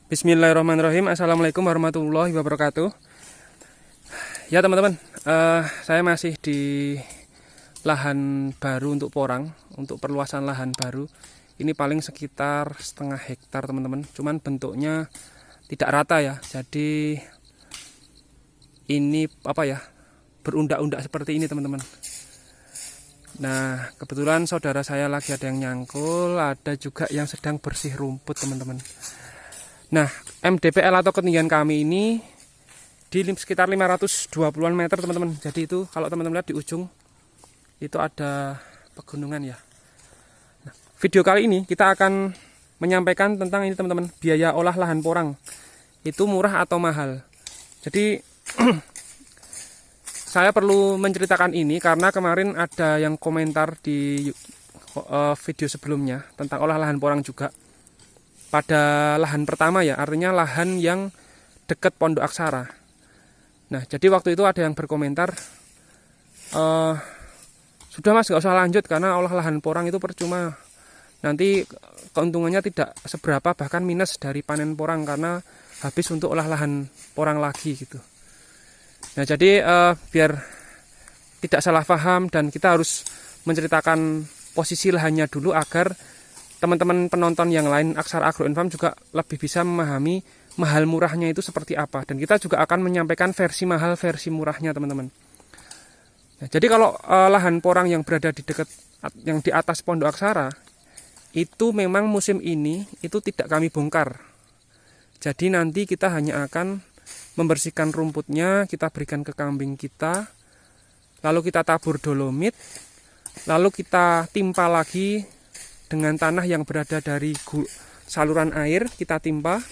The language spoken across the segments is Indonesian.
Bismillahirrahmanirrahim. Assalamualaikum warahmatullahi wabarakatuh. Ya teman-teman, saya masih di lahan baru untuk porang, untuk perluasan lahan baru. Ini paling sekitar setengah hektar teman-teman. Cuman bentuknya tidak rata ya. Jadi ini berundak-undak seperti ini teman-teman. Nah, kebetulan saudara saya lagi ada yang nyangkul, ada juga yang sedang bersih rumput teman-teman. Nah, MDPL atau ketinggian kami ini di sekitar 520-an meter teman-teman. Jadi itu kalau teman-teman lihat di ujung itu ada pegunungan ya. Nah, video kali ini kita akan menyampaikan tentang ini teman-teman, biaya olah lahan porang itu murah atau mahal. Jadi saya perlu menceritakan ini karena kemarin ada yang komentar di video sebelumnya tentang olah lahan porang juga. Pada lahan pertama ya, artinya lahan yang dekat Pondok Aksara. Nah, jadi waktu itu ada yang berkomentar, sudah mas gak usah lanjut karena olah lahan porang itu percuma. Nanti keuntungannya tidak seberapa, bahkan minus dari panen porang karena habis untuk olah lahan porang lagi gitu. Nah, jadi biar tidak salah paham dan kita harus menceritakan posisi lahannya dulu agar teman-teman penonton yang lain Aksara Agro Farm juga lebih bisa memahami mahal murahnya itu seperti apa. Dan kita juga akan menyampaikan versi mahal, versi murahnya teman-teman. Nah, jadi kalau lahan porang yang berada di dekat, yang di atas Pondok Aksara, itu memang musim ini itu tidak kami bongkar. Jadi nanti kita hanya akan membersihkan rumputnya, kita berikan ke kambing kita, lalu kita tabur dolomit, lalu kita timpa lagi dengan tanah yang berada dari saluran air, kita timpa.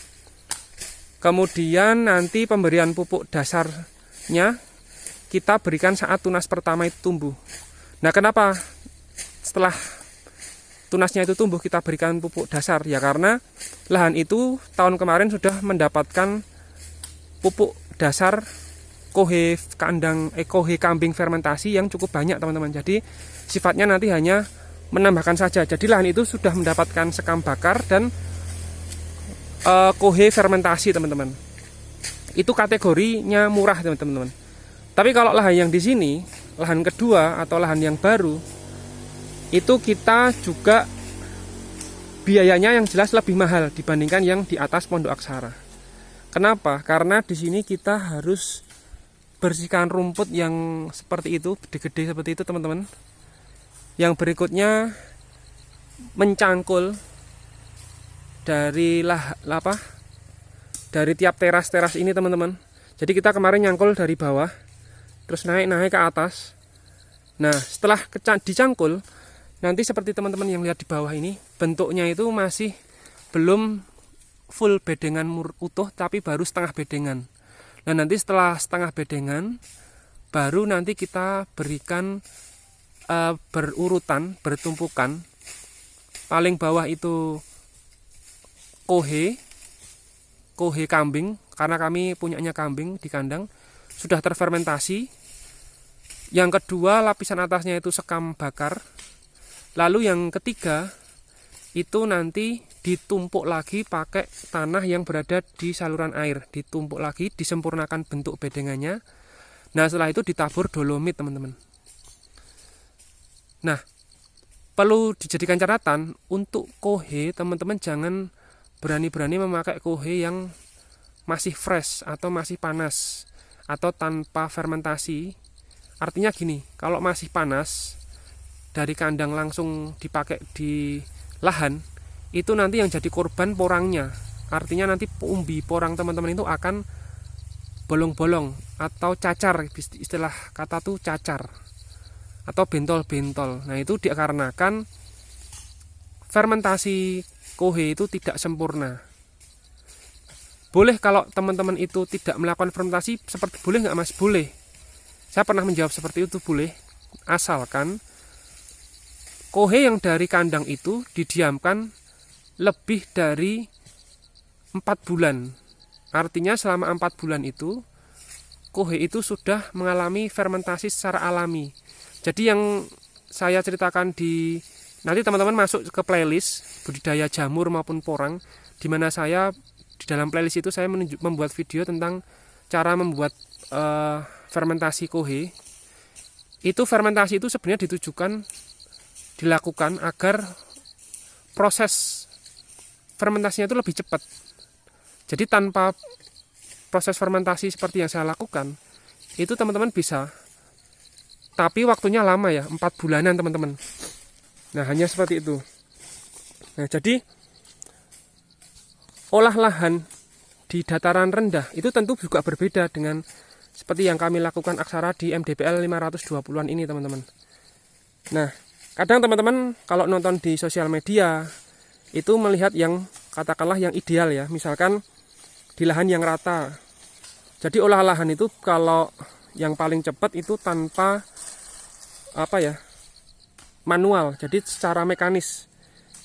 Kemudian nanti pemberian pupuk dasarnya kita berikan saat tunas pertama itu tumbuh. Nah, kenapa setelah tunasnya itu tumbuh kita berikan pupuk dasar? Ya karena lahan itu tahun kemarin sudah mendapatkan pupuk dasar kohe kambing fermentasi yang cukup banyak teman-teman. Jadi sifatnya nanti hanya menambahkan saja. Jadi lahan itu sudah mendapatkan sekam bakar dan kohe fermentasi teman-teman. Itu kategorinya murah teman-teman. Tapi kalau lahan yang di sini, lahan kedua atau lahan yang baru, itu kita juga biayanya yang jelas lebih mahal dibandingkan yang di atas Pondok Aksara. Kenapa? Karena di sini kita harus bersihkan rumput yang seperti itu, gede-gede seperti itu teman-teman. Yang berikutnya mencangkul dari dari tiap teras-teras ini teman-teman. Jadi kita kemarin nyangkul dari bawah, terus naik ke atas. Nah, setelah dicangkul, nanti seperti teman-teman yang lihat di bawah ini, bentuknya itu masih belum full bedengan utuh, tapi baru setengah bedengan. Nah, nanti setelah setengah bedengan, baru nanti kita berikan berurutan, bertumpukan. Paling bawah itu kohe kambing, karena kami punyanya kambing di kandang, sudah terfermentasi. Yang kedua, lapisan atasnya itu sekam bakar. Lalu yang ketiga, itu nanti ditumpuk lagi pakai tanah yang berada di saluran air. Ditumpuk lagi, disempurnakan bentuk bedengannya. Nah, setelah itu ditabur dolomit teman-teman. Nah, perlu dijadikan catatan untuk kohe, teman-teman jangan berani-berani memakai kohe yang masih fresh atau masih panas atau tanpa fermentasi. Artinya gini, kalau masih panas dari kandang langsung dipakai di lahan, itu nanti yang jadi korban porangnya. Artinya nanti umbi porang teman-teman itu akan bolong-bolong atau cacar, istilah kata tuh cacar atau bentol-bentol. Nah, itu dikarenakan fermentasi kohe itu tidak sempurna. Boleh kalau teman-teman itu tidak melakukan fermentasi, seperti boleh nggak mas? Boleh. Saya pernah menjawab seperti itu, boleh. Asalkan kohe yang dari kandang itu didiamkan lebih dari 4 bulan. Artinya selama 4 bulan itu kohe itu sudah mengalami fermentasi secara alami. Jadi yang saya ceritakan nanti teman-teman masuk ke playlist budidaya jamur maupun porang, di mana saya Di dalam playlist itu saya membuat video tentang cara membuat fermentasi kohe. Itu fermentasi itu sebenarnya dilakukan agar proses fermentasinya itu lebih cepat. Jadi tanpa proses fermentasi seperti yang saya lakukan, itu teman-teman bisa, tapi waktunya lama ya, 4 bulanan teman-teman. Nah, hanya seperti itu. Nah, jadi olah lahan di dataran rendah itu tentu juga berbeda dengan seperti yang kami lakukan aksara di MDPL 520-an ini teman-teman. Nah, kadang teman-teman kalau nonton di sosial media itu melihat yang katakanlah yang ideal ya, misalkan di lahan yang rata. Jadi olah lahan itu kalau yang paling cepat itu tanpa manual, jadi secara mekanis.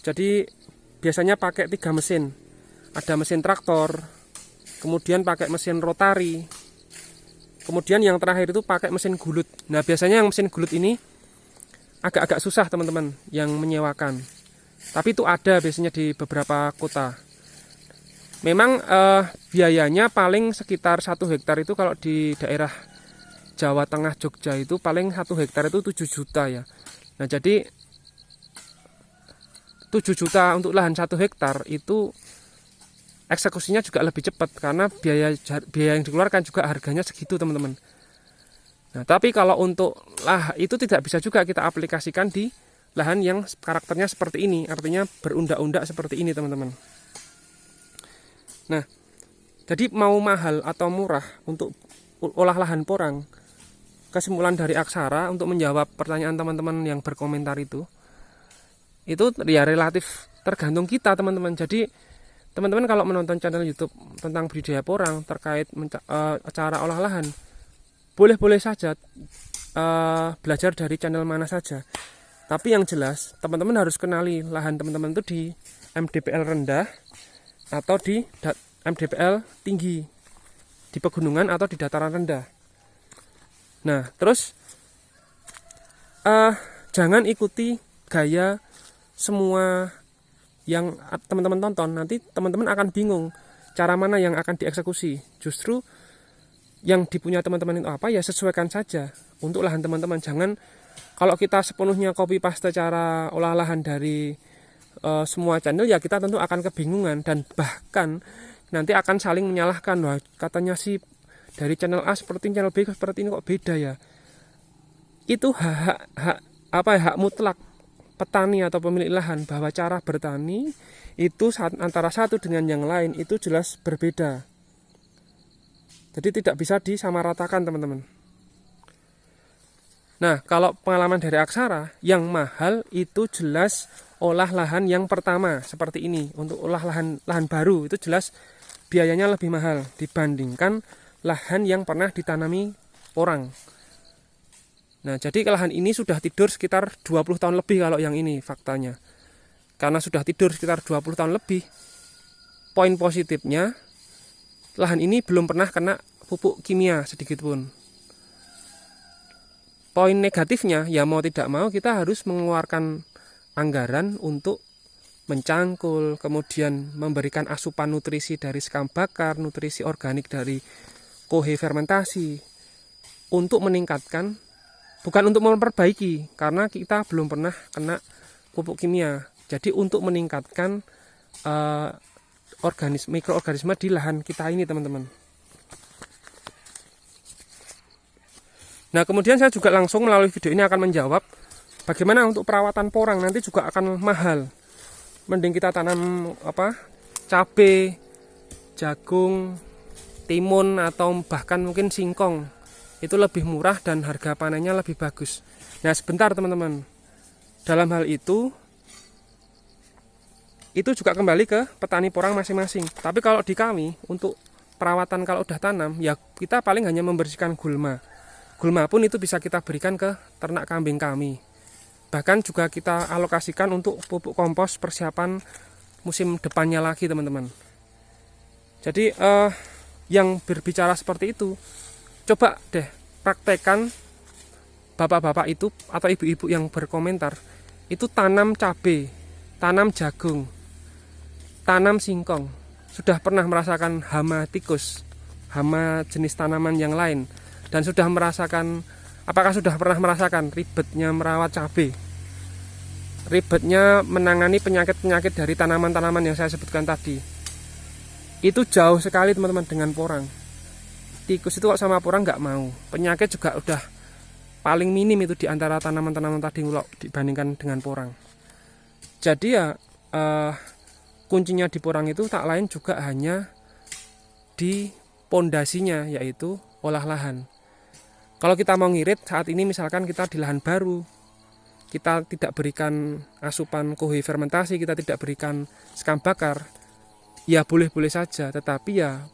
Jadi biasanya pakai 3 mesin. Ada mesin traktor, kemudian pakai mesin rotari, kemudian yang terakhir itu pakai mesin gulut. Nah, biasanya yang mesin gulut ini agak-agak susah teman-teman yang menyewakan. Tapi itu ada biasanya di beberapa kota. Memang biayanya paling sekitar 1 hektar itu kalau di daerah Jawa Tengah, Jogja itu paling 1 hektar itu 7 juta ya. Nah, jadi 7 juta untuk lahan 1 hektar itu eksekusinya juga lebih cepat karena biaya yang dikeluarkan juga harganya segitu teman-teman. Nah, tapi kalau untuk itu tidak bisa juga kita aplikasikan di lahan yang karakternya seperti ini, artinya berundak-undak seperti ini teman-teman. Nah, jadi mau mahal atau murah untuk olah lahan porang, kesimpulan dari aksara untuk menjawab pertanyaan teman-teman yang berkomentar itu ya relatif tergantung kita teman-teman. Jadi teman-teman kalau menonton channel YouTube tentang budidaya porang terkait cara olah lahan, boleh-boleh saja belajar dari channel mana saja. Tapi yang jelas teman-teman harus kenali lahan teman-teman itu di MDPL rendah atau di MDPL tinggi, di pegunungan atau di dataran rendah. Nah, terus jangan ikuti gaya semua yang teman-teman tonton, nanti teman-teman akan bingung cara mana yang akan dieksekusi. Justru yang dipunya teman-teman itu apa ya, sesuaikan saja untuk lahan teman-teman. Jangan kalau kita sepenuhnya copy paste cara olah lahan dari semua channel ya, kita tentu akan kebingungan dan bahkan nanti akan saling menyalahkan. Wah, katanya sih dari channel A seperti channel B seperti ini kok beda ya. Itu hak mutlak petani atau pemilik lahan bahwa cara bertani itu antara satu dengan yang lain itu jelas berbeda. Jadi tidak bisa disamaratakan teman-teman. Nah, kalau pengalaman dari aksara, yang mahal itu jelas olah lahan yang pertama seperti ini. Untuk olah lahan baru itu jelas biayanya lebih mahal dibandingkan lahan yang pernah ditanami porang. Nah, jadi lahan ini sudah tidur sekitar 20 tahun lebih kalau yang ini faktanya. Karena sudah tidur sekitar 20 tahun lebih, poin positifnya lahan ini belum pernah kena pupuk kimia sedikit pun. Poin negatifnya ya mau tidak mau kita harus mengeluarkan anggaran untuk mencangkul, kemudian memberikan asupan nutrisi dari sekam bakar, nutrisi organik dari kohe fermentasi untuk meningkatkan, bukan untuk memperbaiki, karena kita belum pernah kena pupuk kimia. Jadi untuk meningkatkan mikroorganisme di lahan kita ini teman-teman. Nah, kemudian saya juga langsung melalui video ini akan menjawab bagaimana untuk perawatan porang, nanti juga akan mahal. Mending kita tanam cabai, jagung, timun atau bahkan mungkin singkong. Itu lebih murah dan harga panennya lebih bagus. Nah, sebentar teman-teman. Dalam hal itu juga kembali ke petani porang masing-masing. Tapi kalau di kami untuk perawatan kalau udah tanam, ya kita paling hanya membersihkan gulma. Gulma pun itu bisa kita berikan ke ternak kambing kami. Bahkan juga kita alokasikan untuk pupuk kompos persiapan musim depannya lagi teman-teman. Jadi yang berbicara seperti itu, coba deh praktekkan bapak-bapak itu atau ibu-ibu yang berkomentar itu tanam cabai, tanam jagung, tanam singkong. sudah pernah merasakan hama tikus, hama jenis tanaman yang lain, dan apakah sudah pernah merasakan ribetnya merawat cabai, ribetnya menangani penyakit-penyakit dari tanaman-tanaman yang saya sebutkan tadi? Itu jauh sekali teman-teman dengan porang. Tikus itu kok sama porang nggak mau. Penyakit juga udah paling minim itu di antara tanaman-tanaman tadi dibandingkan dengan porang. Jadi ya kuncinya di porang itu tak lain juga hanya di pondasinya, yaitu olah lahan. Kalau kita mau ngirit saat ini, misalkan kita di lahan baru, kita tidak berikan asupan kohe fermentasi, kita tidak berikan sekam bakar, ya boleh-boleh saja. Tetapi ya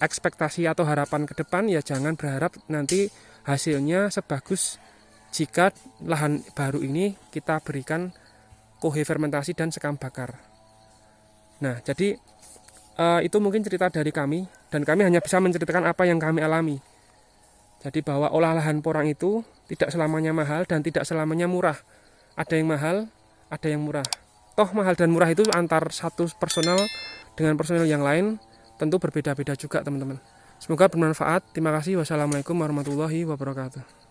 ekspektasi atau harapan ke depan ya jangan berharap nanti hasilnya sebagus jika lahan baru ini kita berikan kohe fermentasi dan sekam bakar. Nah, jadi itu mungkin cerita dari kami, dan kami hanya bisa menceritakan apa yang kami alami. Jadi bahwa olah lahan porang itu tidak selamanya mahal dan tidak selamanya murah. Ada yang mahal, ada yang murah. Toh mahal dan murah itu antar satu personel dengan personel yang lain tentu berbeda-beda juga teman-teman. Semoga bermanfaat. Terima kasih. Wassalamualaikum warahmatullahi wabarakatuh.